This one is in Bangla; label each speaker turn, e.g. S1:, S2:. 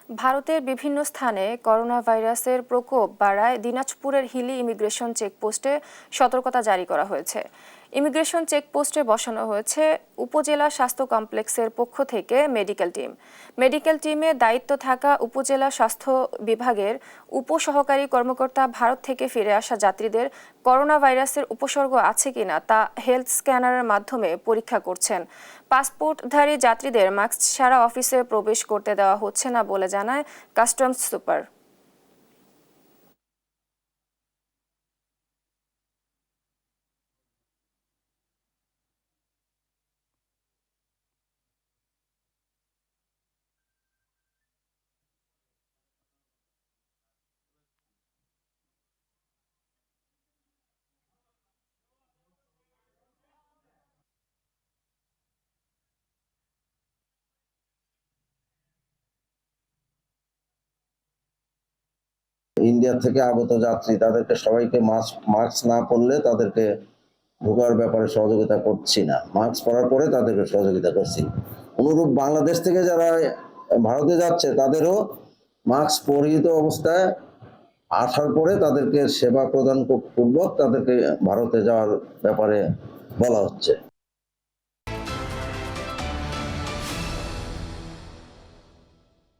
S1: ভারতের বিভিন্ন স্থানে করোনা ভাইরাসের প্রকোপ বাড়ায় দিনাজপুরের হিলি ইমিগ্রেশন চেকপোস্টে সতর্কতা জারি করা হয়েছে। ইমিগ্রেশন চেকপোস্টে বসানো হয়েছে উপজেলা স্বাস্থ্য কমপ্লেক্সের পক্ষ থেকে মেডিকেল টিমে দায়িত্ব থাকা উপজেলা স্বাস্থ্য বিভাগের উপসহকারী কর্মকর্তা ভারত থেকে ফিরে আসা যাত্রীদের করোনা ভাইরাসের উপসর্গ আছে কিনা তা হেলথ স্ক্যানারের মাধ্যমে পরীক্ষা করছেন। পাসপোর্টধারী যাত্রীদের মাস্ক ছাড়া অফিসে প্রবেশ করতে দেওয়া হচ্ছে না বলে জানায় কাস্টমস সুপার।
S2: ইন্ডিয়া থেকে আগত যাত্রী তাদেরকে সবাইকে মাস্ক না পরলে তাদেরকে ঢোকার ব্যাপারে সহযোগিতা করছি না, মাস্ক পরার পরে তাদেরকে সহযোগিতা করছি। অনুরূপ বাংলাদেশ থেকে যারা ভারতে যাচ্ছে তাদেরও মাস্ক পরিহিত অবস্থায় আসার পরে তাদেরকে সেবা প্রদান পূর্বক তাদেরকে ভারতে যাওয়ার ব্যাপারে বলা হচ্ছে।